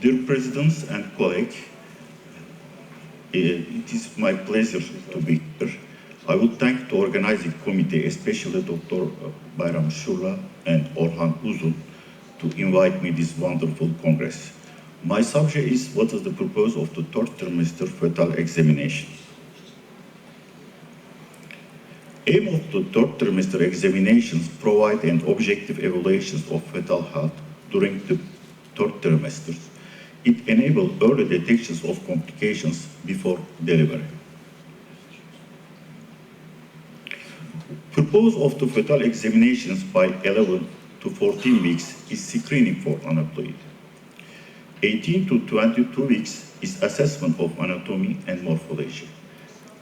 Dear Presidents and colleagues, it is my pleasure to be here. I would thank the organizing committee, especially Dr. Bayram Shula and Orhan Uzun, to invite me this wonderful Congress. My subject is what is the purpose of the third trimester fetal examination. Aim of the third trimester examinations provide an objective evaluation of fetal health during the third trimester. It enables early detections of complications before delivery. Purpose of the fetal examinations by 11 to 14 weeks is screening for aneuploidy. 18 to 22 weeks is assessment of anatomy and morphology.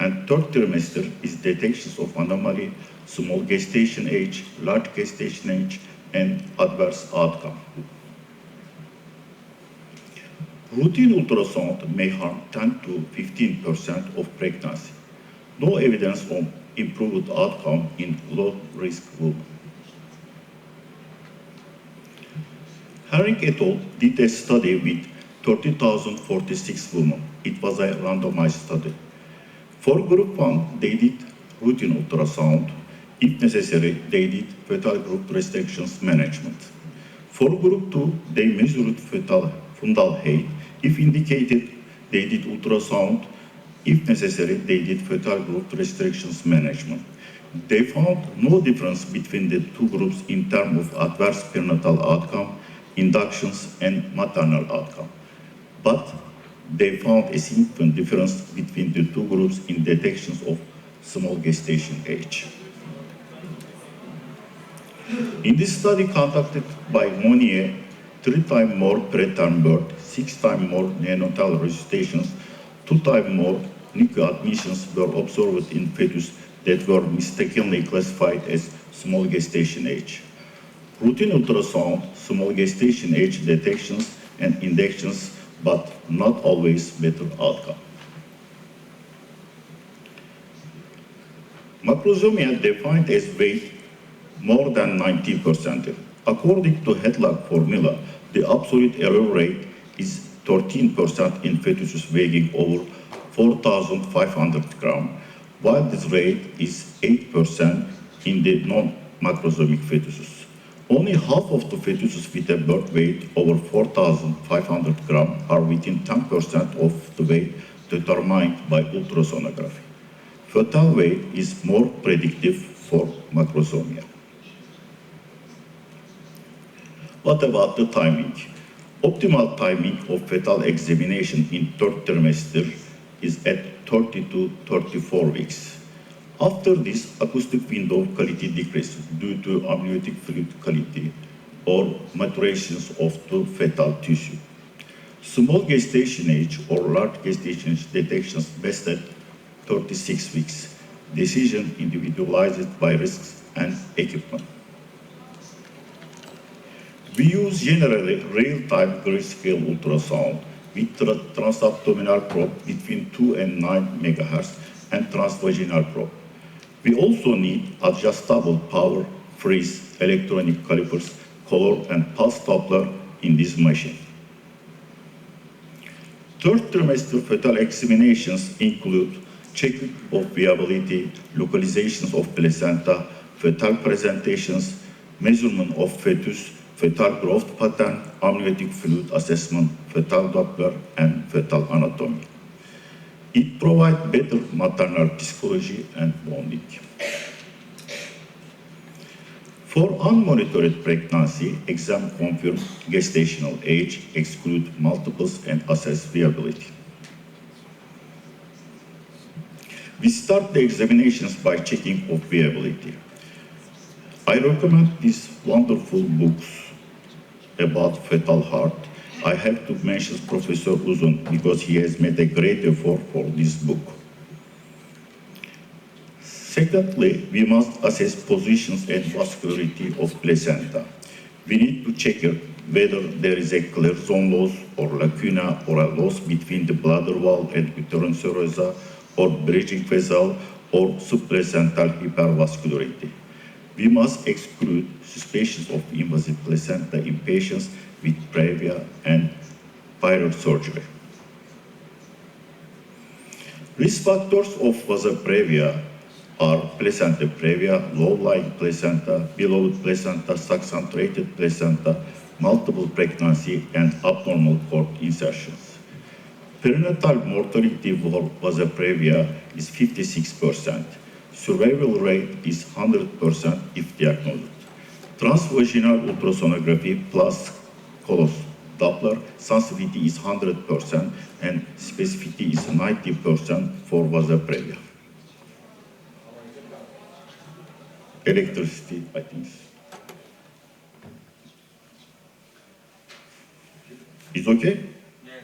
And third trimester is detections of anomaly, small gestation age, large gestation age, and adverse outcome. Routine ultrasound may harm 10 to 15% of pregnancy. No evidence of improved outcome in low-risk women. Herring et al. Did a study with 30,046 women. It was a randomized study. For group 1, they did routine ultrasound. If necessary, they did fetal growth restrictions management. For group 2, they measured fetal fundal height. If indicated, they did ultrasound. If necessary, they did fetal growth restrictions management. They found no difference between the two groups in terms of adverse perinatal outcome, inductions, and maternal outcome. But they found a significant difference between the two groups in detections of small gestation age. In this study conducted by Monnier, 3 times more preterm birth, 6 times more neonatal resuscitations, 2 times more NICU admissions were observed in fetus that were mistakenly classified as small gestation age. Routine ultrasound, small gestation age detections and inductions, but not always better outcome. Macrosomia defined as weight more than 90%. According to headlock formula, the absolute error rate is 13% in fetuses weighing over 4,500 grams, while this rate is 8% in the non-macrosomic fetuses. Only half of the fetuses with a birth weight over 4,500 grams are within 10% of the weight determined by ultrasonography. Fetal weight is more predictive for macrosomia. What about the timing? Optimal timing of fetal examination in third trimester is at 30 to 34 weeks. After this, acoustic window quality decreases due to amniotic fluid quality or maturations of the fetal tissue. Small gestation age or large gestation age detections best at 36 weeks. Decision individualized by risks and equipment. We use generally real-time grid-scale ultrasound with transabdominal probe between 2 and 9 MHz and transvaginal probe. We also need adjustable power, freeze, electronic calipers, color, and pulse Doppler in this machine. Third trimester fetal examinations include checking of viability, localizations of placenta, fetal presentations, measurement of fetus, fetal growth pattern, amniotic fluid assessment, fetal Doppler, and fetal anatomy. It provides better maternal psychology and bonding. For unmonitored pregnancy, exam confirm gestational age, exclude multiples, and assess viability. We start the examinations by checking of viability. I recommend these wonderful books about fetal heart. I have to mention Professor Uzun because he has made a great effort for this book. Secondly, we must assess positions and vascularity of placenta. We need to check whether there is a clear zone loss or lacuna or a loss between the bladder wall and uterine serosa or bridging vessel or subplacental hypervascularity. We must exclude suspicions of invasive placenta in patients with previa and require surgery. Risk factors of vasa previa are placenta previa, low-lying placenta, below placenta, succintrated placenta, multiple pregnancy, and abnormal cord insertions. Perinatal mortality for vasa previa is 56%. Survival rate is 100% if diagnosed. Transvaginal ultrasonography plus Colos Doppler sensitivity is 100% and specificity is 90% for vasa previa. Electricity, I think. Is okay? Yes.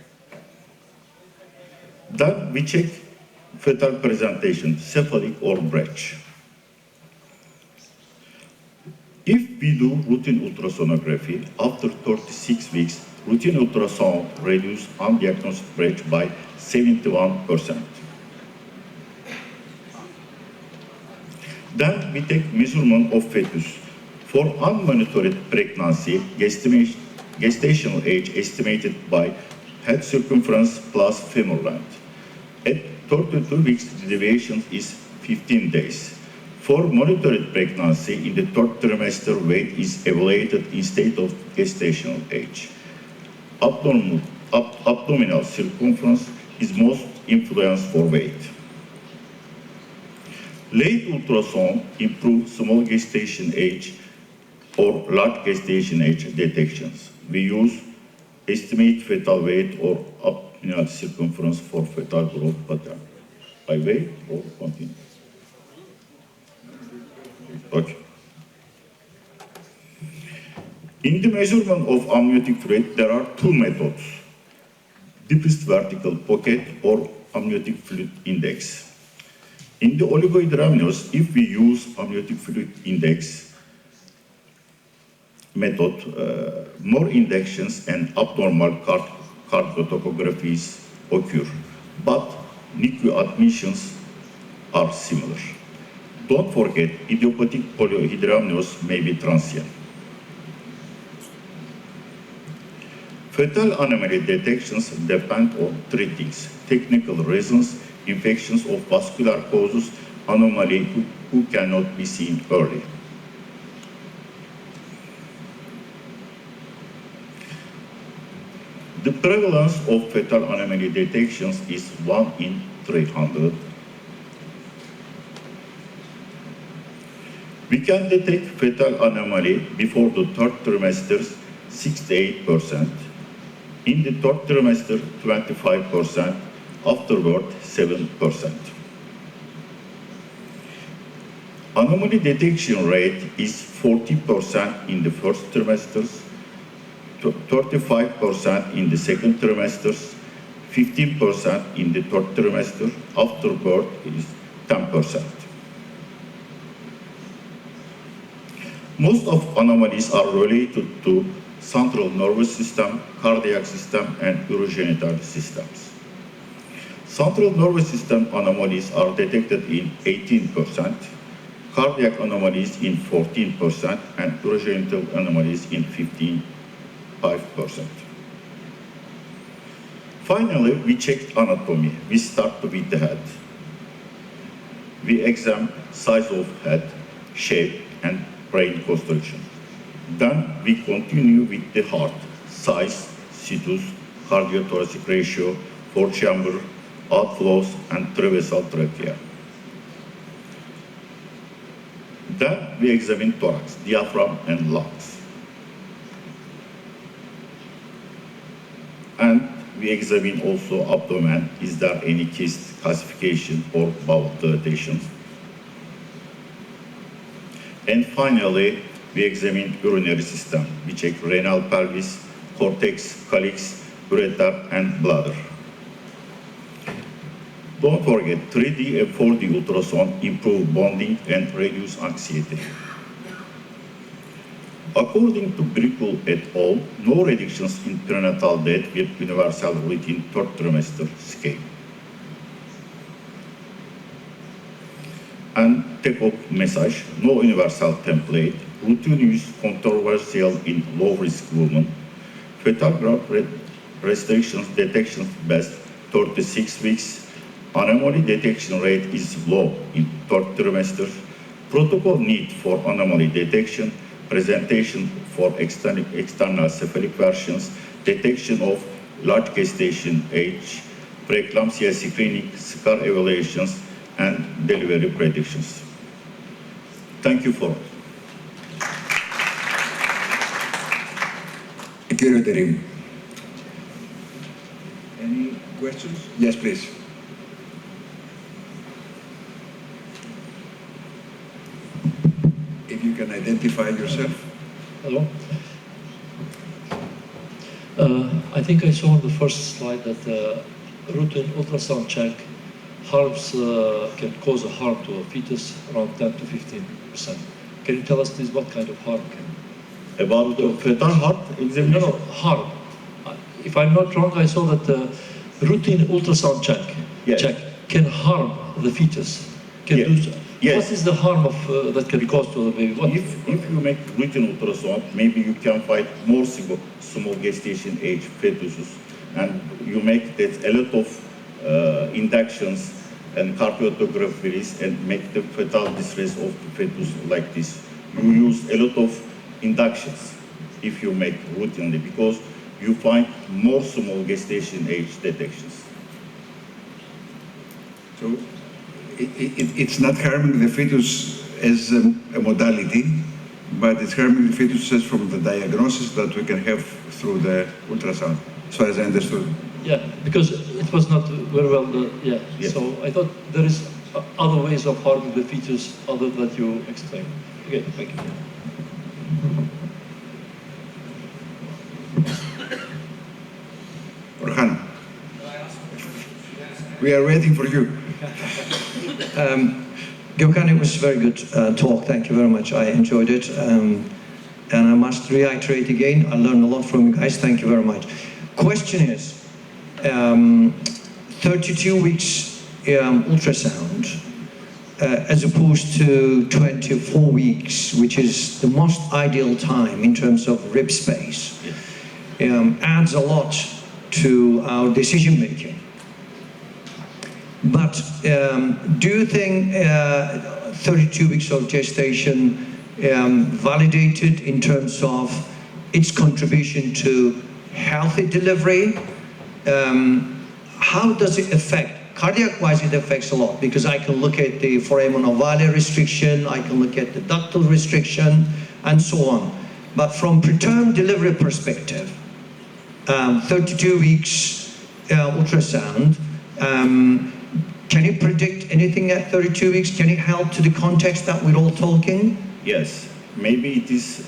Then we check fetal presentation, cephalic or breech. If we do routine ultrasonography, after 36 weeks, routine ultrasound reduces undiagnosed breech by 71%. Then we take measurement of fetus. For unmonitored pregnancy, gestational age estimated by head circumference plus femur length. At 32 weeks, the deviation is 15 days. For monitored pregnancy, in the third trimester, weight is evaluated instead of gestational age. Abdominal circumference is most influenced for weight. Late ultrasound improves small gestation age or large gestation age detections. We use estimate fetal weight or abdominal circumference for fetal growth pattern. By weight or continue? Okay. In the measurement of amniotic fluid, there are two methods: deepest vertical pocket or amniotic fluid index. In the oligohydramnios, if we use amniotic fluid index method, more indextions and abnormal cardiotopographies occur, but NICU admissions are similar. Don't forget, idiopathic polyhydramnios may be transient. Fetal anomaly detections depend on three things: technical reasons, infections of vascular causes, anomaly who cannot be seen early. The prevalence of fetal anomaly detections is 1 in 300. We can detect fetal anomaly before the third trimester, 68%. In the third trimester, 25%. Afterward, 7%. Anomaly detection rate is 40% in the first trimesters, 35% in the second trimesters, 15% in the third trimester. After birth is 10%. Most of anomalies are related to central nervous system, cardiac system, and urogenital systems. Central nervous system anomalies are detected in 18%, cardiac anomalies in 14%, and urogenital anomalies in 5%. Finally, we checked anatomy. We start with the head. We examine size of head, shape, and brain construction. Then we continue with the heart, size, situs, cardiothoracic ratio, four-chamber, outflows, and traversal trachea. Then we examine thorax, diaphragm, and lungs. And we examine also abdomen. Is there any cyst calcification or bowel dilatation? And finally, we examine urinary system. We check renal pelvis, cortex, calyx, ureter, and bladder. Don't forget, 3D and 4D ultrasound improve bonding and reduce anxiety. According to Brickel et al., no reductions in perinatal death with universal routine third trimester scale. And take-home message: no universal template, routine use controversial in low-risk women, fetal growth rate restrictions detection best 36 weeks. Anomaly detection rate is low in third trimester. Protocol need for anomaly detection, presentation for external cephalic versions, detection of large gestation age, preeclampsia screening, scar evaluations, and delivery predictions. Thank you for. Κύριε Τερίμ. Any questions? Yes, please. If you can identify yourself. Hello. I think I saw on the first slide that routine ultrasound check harms can cause a harm to a fetus around 10 to 15%. Can you tell us please what kind of harm can? About the fetal heart examination? No, harm. If I'm not wrong, I saw that the routine ultrasound check can harm the fetus. Can do so. Yes. What is the harm of that can cause to the baby? What? If you make routine ultrasound, maybe you can find more small gestation age fetuses, and you make that a lot of inductions and cardiographies and make the fetal distress of the fetus like this. You use a lot of inductions if you make routinely because you find more small gestation age detections. So it's not harming the fetus as a modality, but it's harming the fetus as from the diagnosis that we can have through the ultrasound, as far as I understood. Yeah, because it was not very well, Yes. So I thought there is other ways of harming the fetus other than you explained. Okay, thank you. Orhan, we are waiting for you. Gokhan, it was a very good talk. Thank you very much. I enjoyed it. And I must reiterate again, I learned a lot from you guys. Thank you very much. Question is, 32 weeks ultrasound as opposed to 24 weeks, which is the most ideal time in terms of rib space, adds a lot to our decision making. But do you think 32 weeks of gestation validated in terms of its contribution to healthy delivery? How does it affect? Cardiac-wise, it affects a lot because I can look at the foramen ovale restriction, I can look at the ductal restriction, and so on. But from preterm delivery perspective, 32 weeks ultrasound, can you predict anything at 32 weeks? Can it help to the context that we're all talking? Yes, maybe it is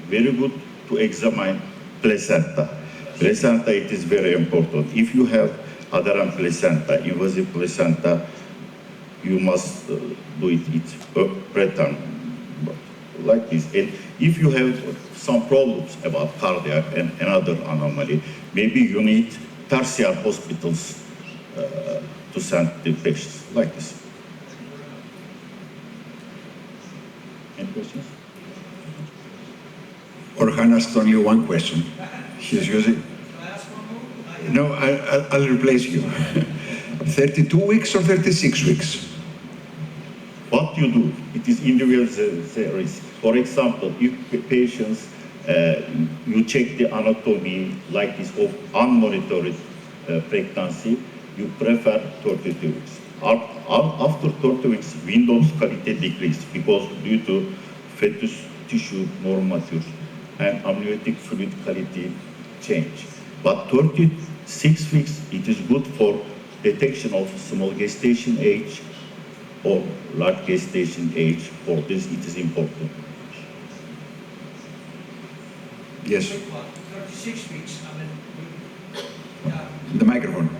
very good to examine placenta. Placenta, it is very important. If you have adherent placenta, invasive placenta, you must do it preterm, like this. And if you have some problems about cardiac and another anomaly, maybe you need tertiary hospitals to send the patients, like this. Any questions? Orhan asked only one question. He's using. No, I'll replace you. 32 weeks or 36 weeks? What you do, it is individual risk. For example, if patients, you check the anatomy like this of unmonitored pregnancy, you prefer 32 weeks. After 30 weeks, Windows quality decrease because due to fetus tissue more mature and amniotic fluid quality change. But 36 weeks, it is good for detection of small gestation age or large gestation age. For this, it is important. Yes. 36 weeks, The microphone.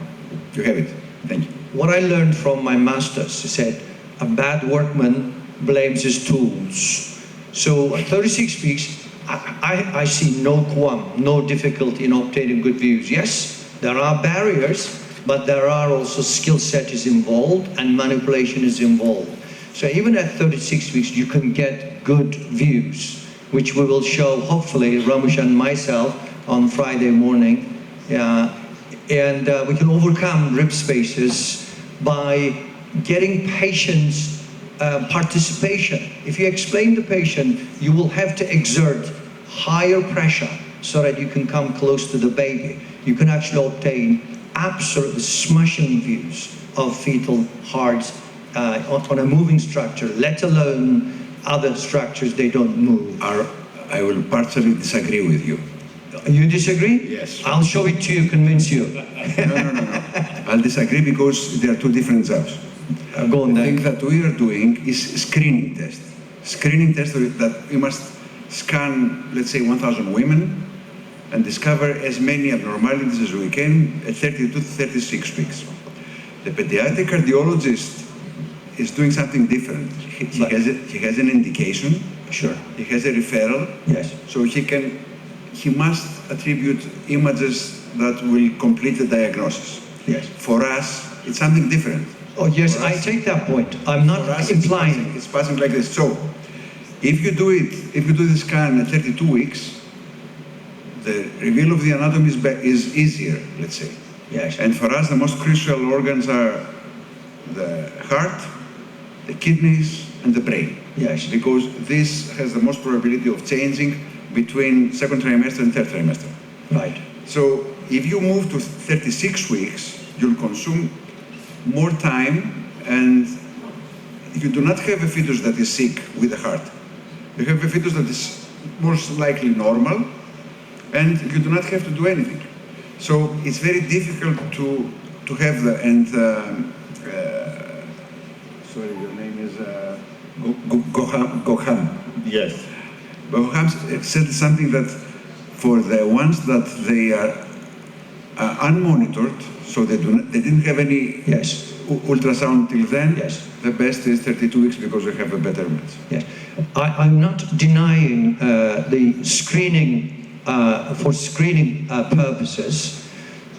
You have it. Thank you. What I learned from my masters, he said, a bad workman blames his tools. So 36 weeks, I see no qualm, no difficulty in obtaining good views. Yes, there are barriers, but there are also skill set is involved and manipulation is involved. So even at 36 weeks, you can get good views, which we will show, hopefully, Ramesh and myself on Friday morning And we can overcome rib spaces by getting patients participation. If you explain the patient, you will have to exert higher pressure so that you can come close to the baby. You can actually obtain absolutely smashing views of fetal hearts on a moving structure, let alone other structures, they don't move. I will partially disagree with you. You disagree? Yes. I'll show it to you, convince you. No. I'll disagree because there are two different jobs. Go on The then. thing that we are doing is screening test. Screening test that we must scan, let's say, 1,000 women and discover as many abnormalities as we can at 32 to 36 weeks. The pediatric cardiologist is doing something different. He has an indication. Sure. He has a referral. Yes. So he must attribute images that will complete the diagnosis. Yes. For us, it's something different. Oh yes, For I us- take that point. I'm not For us, implying. it's passing like this. So, if you do the scan at 32 weeks, the reveal of the anatomy is easier, let's say. Yes. And for us, the most crucial organs are the heart, the kidneys, and the brain. Yes. Because this has the most probability of changing between second trimester and third trimester. Right. So if you move to 36 weeks, you'll consume more time, and you do not have a fetus that is sick with the heart. You have a fetus that is most likely normal, and you do not have to do anything. So it's very difficult to have the, and sorry, your name is Gokhan. Yes. Gokhan said something that for the ones that they are unmonitored, so they didn't have any Yes. ultrasound till then. Yes. The best is 32 weeks because we have a better match. Yes. I'm not denying the screening for screening purposes.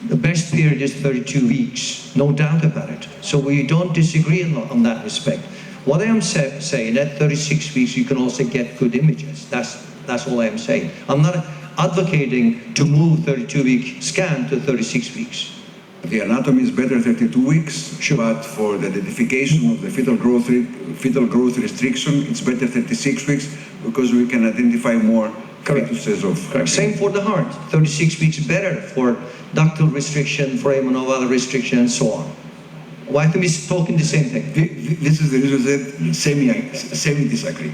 The best period is 32 weeks, no doubt about it. So we don't disagree on that respect. What I am saying, at 36 weeks, you can also get good images. That's all I am saying. I'm not advocating to move 32-week scan to 36 weeks. The anatomy is better 32 weeks, Sure. but for the identification of the fetal growth restriction, it's better 36 weeks because we can identify more Correct. fetuses of. Correct. Same for the heart. 36 weeks better for ductal restriction, for ammonovalve restriction, and so on. Why don't we talk in the same thing? This is the reason that semi-disagree,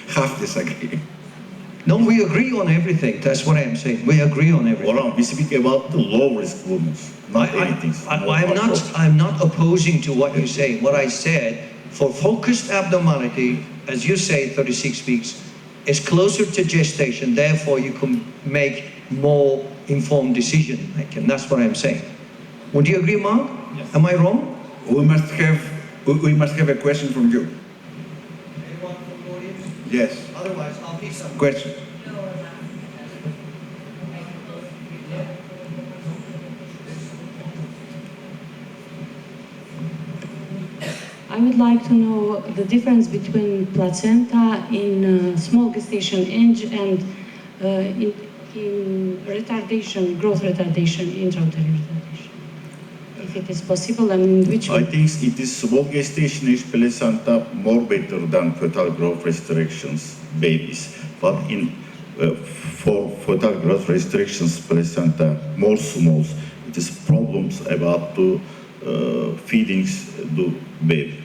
half disagree. No, we agree on everything. That's what I am saying. We agree on everything. Orhan, we speak about the low-risk women, not anything. I'm not opposing to what you say. What I said, for focused abnormality, as you say, 36 weeks, is closer to gestation. Therefore, you can make more informed decision making. That's what I'm saying. Would you agree, Mark? Yes. Am I wrong? We must have a question from you. Anyone from the audience? Yes, Otherwise, I'll pick some. question. I would like to know the difference between placenta in small gestation age and in retardation, growth retardation, intrauterine retardation. If it is possible, and in which I way? think it is small gestation age placenta more better than fetal growth restrictions babies. But for fetal growth restrictions placenta more small, it is problems about the feedings the baby.